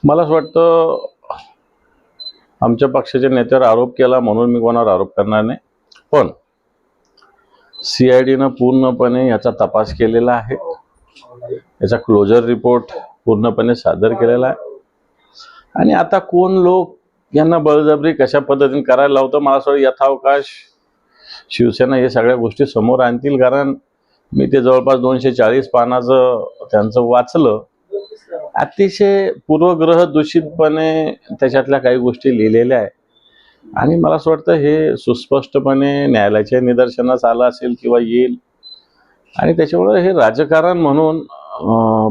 मला असं वाटतं आमच्या पक्षाच्या नेत्यावर आरोप केला म्हणून मी कोणावर आरोप करणार नाही, पण CIDनं पूर्णपणे याचा तपास केलेला आहे, याचा क्लोजर रिपोर्ट पूर्णपणे सादर केलेला आहे आणि आता कोण लोक यांना बळजबरी कशा पद्धतीने करायला लावतं मला असं यथावकाश शिवसेना हे सगळ्या गोष्टी समोर आणतील, कारण मी ते जवळपास 240 पानाचं त्यांचं वाचलं. अतिशय पूर्वग्रह दूषितपणे त्याच्यातल्या काही गोष्टी लिहिलेल्या आहे आणि मला असं वाटतं हे सुस्पष्टपणे न्यायालयाच्या निदर्शनास आलं असेल किंवा येईल आणि त्याच्यामुळे हे राजकारण म्हणून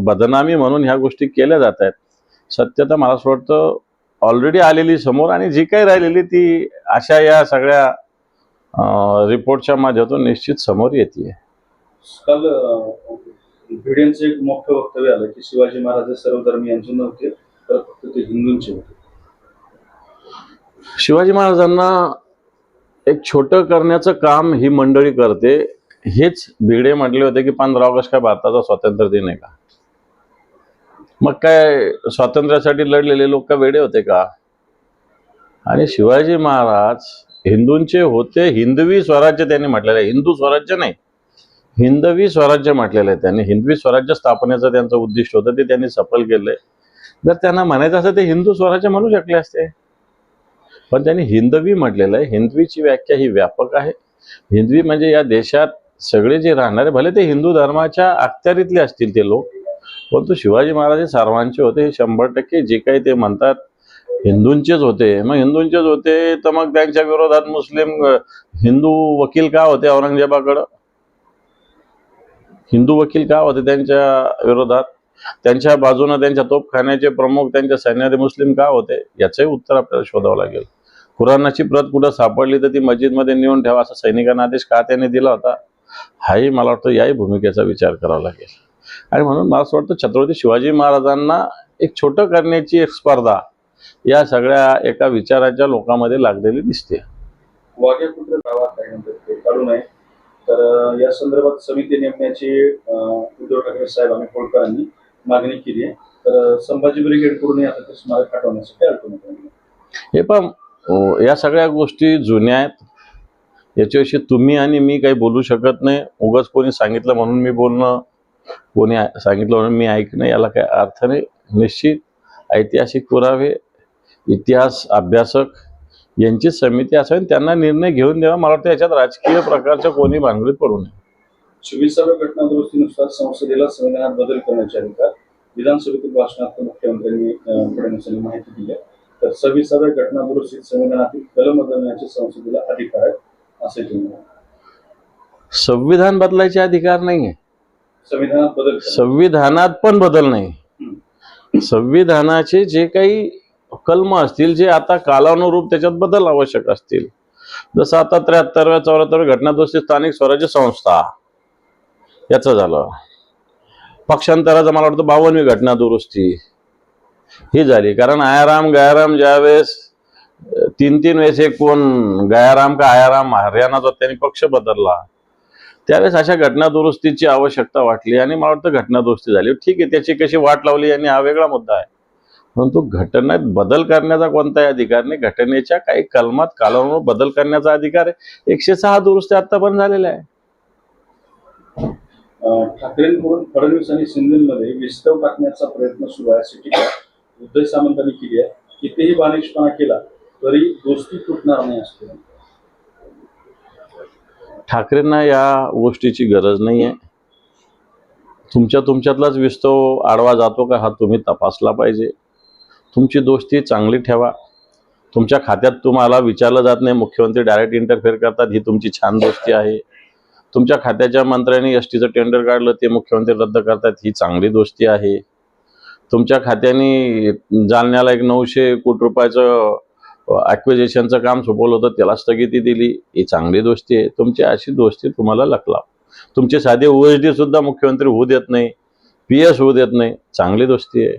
बदनामी म्हणून ह्या गोष्टी केल्या जात आहेत. सत्यता मला असं वाटतं ऑलरेडी आलेली समोर आणि जी काही राहिलेली ती अशा या सगळ्या रिपोर्टच्या माध्यमातून निश्चित समोर येते. काल भिडेंचं एक मोठं वक्तव्य आलं की शिवाजी महाराज सर्वधर्मीयांचे नव्हते तर फक्त ते हिंदूंचे होते. शिवाजी महाराजांना एक छोटं करण्याचं काम ही मंडळी करते. हेच भिडे म्हटले होते की 15 ऑगस्ट काय भारताचा स्वातंत्र्य दिन आहे का? मग काय स्वातंत्र्यासाठी लढलेले लोक का वेडे होते का? आणि शिवाजी महाराज हिंदूंचे होते. हिंदवी स्वराज्य त्यांनी म्हटलेलं आहे, हिंदू स्वराज्य नाही, हिंदवी स्वराज्य म्हटलेलं आहे त्यांनी. हिंदवी स्वराज्य स्थापनेचं त्यांचं उद्दिष्ट होतं, ते त्यांनी सफल केलंय. जर त्यांना म्हणायचं असं ते हिंदू स्वराज्य म्हणू शकले असते, पण त्यांनी हिंदवी म्हटलेलं आहे. हिंदवीची व्याख्या ही व्यापक आहे. हिंदवी म्हणजे या देशात सगळे जे राहणारे, भले ते हिंदू धर्माच्या अखत्यारीतले असतील ते लोक, परंतु शिवाजी महाराज हे सर्वांचे होते. हे 100% जे काही ते म्हणतात हिंदूंचेच होते. मग हिंदूंचेच होते तर मग त्यांच्या विरोधात मुस्लिम हिंदू वकील का होते? औरंगजेबाकडं हिंदू वकील का होते त्यांच्या विरोधात? त्यांच्या बाजूने त्यांच्या तोफखान्याचे प्रमुख, त्यांच्या सैन्याचे मुस्लिम का होते? याचंही उत्तर आपल्याला शोधावं लागेल. कुराणाची प्रत कुठं सापडली तर ती मस्जिदमध्ये नेऊन ठेवा असा सैनिकांना आदेश का त्याने दिला होता? हाही मला वाटतं याही भूमिकेचा विचार करावा लागेल. आणि म्हणून मला असं वाटतं छत्रपती शिवाजी महाराजांना एक छोटं करण्याची एक स्पर्धा या सगळ्या एका विचाराच्या लोकांमध्ये लागलेली दिसते. वाघ्यापुत्र दावा त्यानंतर काढू नये तर या संदर्भात समिती नेमण्याची उद्धव ठाकरे साहेब आणि होळकरांनी मागणी केली आहे. तर संभाजी ब्रिगेडकडून आता ते स्मारक हटवण्यासाठी अडचण. हे पण या सगळ्या गोष्टी जुन्या आहेत. याच्याविषयी तुम्ही आणि मी काही बोलू शकत नाही. उगाच कोणी सांगितलं म्हणून मी बोलणं, कोणी सांगितलं म्हणून मी ऐकणं, याला काही अर्थ नाही. निश्चित ऐतिहासिक पुरावे, इतिहास अभ्यासक यांची समिती असावी, त्यांना निर्णय घेऊन द्यावा. मला वाटतं याच्यात राजकीय प्रकारच्या कोणी भानगडीत पडू नये. 26व्या घटना दुरुस्तीनुसार संसदेला संविधानात बदल करण्याचे अधिकार विधानसभेतील भाषणात मुख्यमंत्र्यांनी फडणवीसांनी माहिती दिली आहे. तर 26व्या घटना दुरुस्तीत संविधानातील कलम बदलण्याचे संसदेला अधिकार आहेत असे ते म्हणाले. संविधान बदलायचे अधिकार नाहीये. संविधानात बदल, संविधानात पण बदल नाही. संविधानाचे जे काही कलम असतील, जे आता कालानुरूप त्याच्यात बदल आवश्यक असतील, जसं आता 73व्या 74व्या घटना दुरुस्ती स्थानिक स्वराज्य संस्था याचं झालं. पक्षांतराचं मला वाटतं 52वी घटना दुरुस्ती ही झाली, कारण आयाराम गयाराम ज्यावेळेस 3 वेळेस एक कोण गयाराम का आयाराम हरियाणाचा त्यांनी पक्ष बदलला, त्यावेळेस अशा घटना दुरुस्तीची आवश्यकता वाटली आणि मला वाटतं घटना दुरुस्ती झाली. ठीक आहे, त्याची कशी वाट लावली आणि हा वेगळा मुद्दा आहे, परंतु घटनेत बदल करण्याचा कोणताही अधिकार नाही. घटनेच्या काही कलमात कालानुरूप बदल करण्याचा अधिकार आहे. 106 दुरुस्ती आतापर्यंत झालेल्या आहे. ठाकरेंकडून फडणवीस आणि शिंदेमध्ये विस्तव टाकण्याचा प्रयत्न सुरू आहे अशी टीका उद्धव सामंतांनी केली आहे. कितीही बालिशपणा केला तरी दोस्ती तुटणार नाही असते. ठाकरेंना या गोष्टीची गरज नाही आहे. तुमच्यातलाच विस्तव आडवा जातो का हा तुम्ही तपासला पाहिजे. तुमची दोस्ती चांगली ठेवा. तुमच्या खात्यात तुम्हाला विचारलं जात नाही, मुख्यमंत्री डायरेक्ट इंटरफेअर करतात, ही तुमची छान दोस्ती आहे. तुमच्या खात्याच्या मंत्र्यांनी एसटीचं टेंडर काढलं, ते मुख्यमंत्री रद्द करतात, ही चांगली दोस्ती आहे. तुमच्या खात्याने जालन्याला एक 900 कोटी रुपयाचं ॲक्विजिशनचं काम सोपवलं होतं, त्याला स्थगिती दिली, ही चांगली दोस्ती आहे. तुमची अशी दोस्ती तुम्हाला लकला. तुमचे साधे OSD सुद्धा मुख्यमंत्री होऊ देत नाही, PS होऊ देत नाही, चांगली दोस्ती आहे.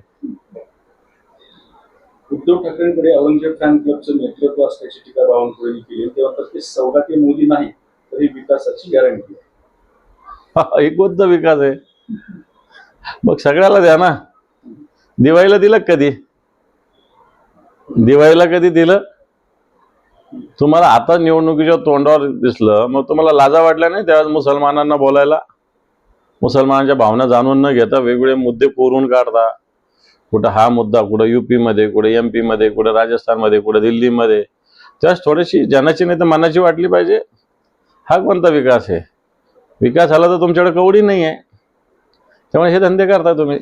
उद्धव ठाकरेंकडे औरंगजेब फॅन क्लबचं नेतृत्व असल्याची टीका बावनकुळेंनी केली. तेव्हा तर ते सौगाती मोदी नाही तरी विकासाची गॅरंटी आहे. एक कोणता विकास आहे? मग सगळ्याला द्या ना. दिवाळीला दिलं कधी? दिवाळीला कधी दिलं? तुम्हाला आता निवडणुकीच्या तोंडावर दिसलं, मग तुम्हाला लाजा वाटल्या नाही त्यावेळेस मुसलमानांना बोलायला? मुसलमानांच्या भावना जाणून न घेता वेगवेगळे मुद्दे कोरून काढता. कुठं हा मुद्दा, कुठं युपी मध्ये, कुठं MP मध्ये, कुठं राजस्थानमध्ये, कुठं दिल्लीमध्ये. त्यावेळेस थोडीशी जनाची नाही तर मनाची वाटली पाहिजे. हा कोणता विकास आहे? विकास झाला तर तुमच्याकडे कवडी नाही आहे, त्यामुळे हे धंदे करता तुम्ही.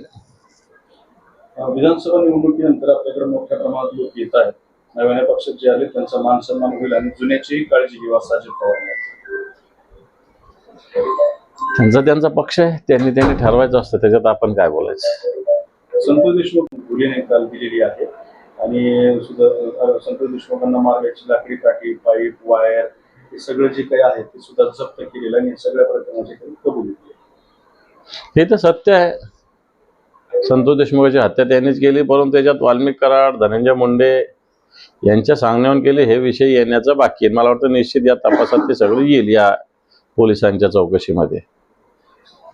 विधानसभा निवडणुकीनंतर आपल्याकडे मोठ्या प्रमाणात लोक येत आहेत. नव्याने पक्षात जे आले त्यांचा मान सन्मान होईल आणि जुन्याचीही काळजी घेऊ असं अजित पवार म्हणाले. त्यांचा पक्ष आहे, त्यांनी ठरवायचं असतं, त्याच्यात आपण काय बोलायचं. संतोष देशमुख मुलीने काल दिलेली आहे आणि सुद्धा संतोष देशमुखांना मारण्याची लाकडी काठी, पाईप, वायर हे सगळं जे काही आहे ते सुद्धा जप्त केलेलं आणि सगळ्या प्रकरणाची कबुली केली. हे तर सत्य आहे. संतोष देशमुखाची हत्या त्यांनीच केली, परंतु त्याच्यात वाल्मिक कराड, धनंजय मुंडे यांच्या सांगण्यावरून केले हे विषय येण्याचं बाकी आहे. मला वाटतं निश्चित या तपासात ते सगळं येईल या पोलिसांच्या चौकशीमध्ये.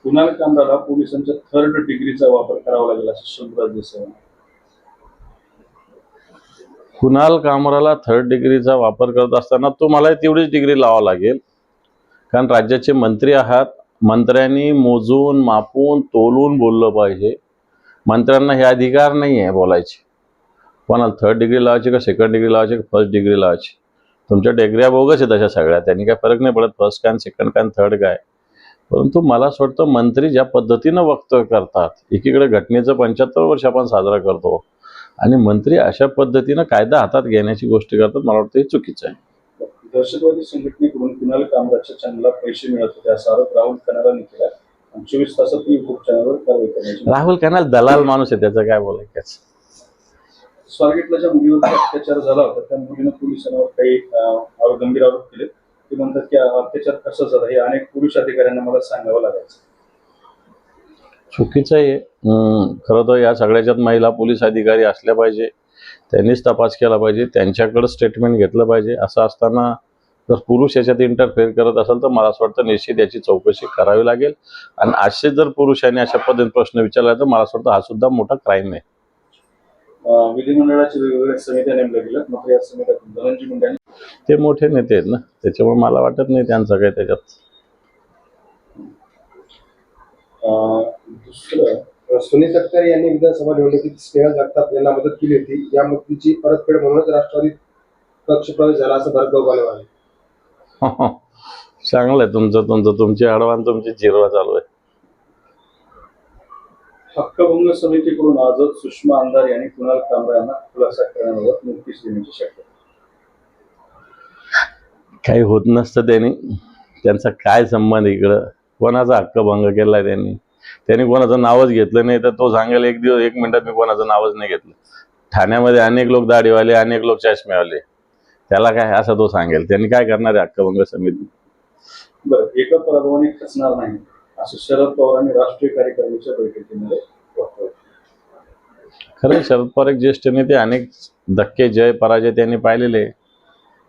कुणाल कामराला पोलिसांच्या 3rd डिग्रीचा वापर करावा लागेल असं शंभूराज देसाई. कुणाल कामराला 3rd डिग्रीचा वापर करत असताना तुम्हाला तेवढीच डिग्री लावावं लागेल, कारण राज्याचे मंत्री आहात. मंत्र्यांनी मोजून मापून तोलून बोललं पाहिजे. मंत्र्यांना हे अधिकार नाही आहे बोलायचे. कोणाला 3rd डिग्री लावायची का 2nd डिग्री लावायची का 1st डिग्री लावायची? तुमच्या डिग्र्या बोगस आहेत अशा सगळ्या, त्यांनी काय फरक नाही पडत 1st काय 2nd काय 3rd काय. परंतु मला असं वाटतं मंत्री ज्या पद्धतीनं वक्तव्य करतात, एकीकडे घटनेचं 75 वर्ष आपण साजरा करतो आणि मंत्री अशा पद्धतीनं कायदा हातात घेण्याची गोष्टी करतात, मला वाटतं हे चुकीचं आहे. दहशतवादी संघटनेकडून कुणाल कामराच्या चॅनलला पैसे मिळत होते असा आरोप राहुल खनालांनी केला. 24 तासात युट्यूब चॅनलवर कारवाई करण्याची. राहुल खन्ना दलाल माणूस आहे, त्याचं काय बोलायचं. स्वारगेटला ज्या मुलीवर अत्याचार झाला होता त्या मुलीनं पोलिसांवर काही गंभीर आरोप केले. ते म्हणतात की अत्याचार कसा झाला हे अनेक पुरुष अधिकाऱ्यांना मला सांगावं लागायचं. चुकीचं आहे. खरं तर या सगळ्याच्यात महिला पोलीस अधिकारी असल्या पाहिजे, त्यांनीच तपास केला पाहिजे, त्यांच्याकडे स्टेटमेंट घेतलं पाहिजे. असं असताना जर पुरुष याच्यात इंटरफेअर करत असेल तर मला असं वाटतं निश्चित याची चौकशी करावी लागेल. आणि असे जर पुरुषांनी अशा पद्धतीने प्रश्न विचारला तर मला असं वाटतं हा सुद्धा मोठा क्राईम आहे. विधिमंडळाच्या वेगवेगळ्या समित्या नेमल्या गेल्या, मात्र या समित्यातून धनंजय मुंडे ते मोठे नेते आहेत ना, त्याच्यामुळे मला वाटत नाही त्यांचं काही त्याच्यात. दुसरं सुनील तटकरे यांनी विधानसभा निवडणुकीत स्नेहल जगताप यांना मदत केली होती. या मदतीची परतफेड म्हणूनच राष्ट्रवादीत पक्षप्रवेश झाला असं भरत गोगावले म्हणाले. चांगलं आहे तुमची अडवान तुमची जिरवा चालू आहे. हक्कभंग समितीकडून आजच सुषमा अंधार यांनी कुणाल कामरा यांना खुलासा करण्याबाबत नोटीस देण्याची शक्यता. काही होत नसतं त्यांचा काय संबंध इकडं? कोणाचा हक्कभंग केलाय त्यांनी कोणाचं नावच घेतलं नाही तर तो सांगेल एक मिनिटात मी कोणाचं नावच नाही घेतलं. ठाण्यामध्ये अनेक लोक दाढीवाले, अनेक लोक चष्मेवाले, त्याला काय असं तो सांगेल. त्यांनी काय करणार आहे हक्कभंग समिती? बरं, एका पराभवाने खचणार नाही असं शरद पवारांनी राष्ट्रीय कार्यकारिणीच्या बैठकीमध्ये वक्तव्य. खरं शरद पवार एक ज्येष्ठ नेते, अनेक धक्के जय पराजय त्यांनी पाहिलेले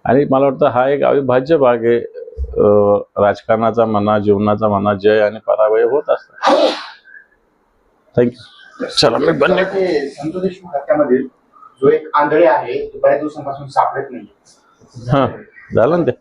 आणि मला वाटतं हा एक अविभाज्य भाग आहे राजकारणाचा म्हणा, जीवनाचा म्हणा. जय आणि पराभय होत असतात. थँक्यू. चला मी बंद. संतोष देशमुख हत्यामध्ये जो एक आंधळे आहे तो बऱ्याच दिवसांपासून सापडत नाही. हां, झालं ना ते.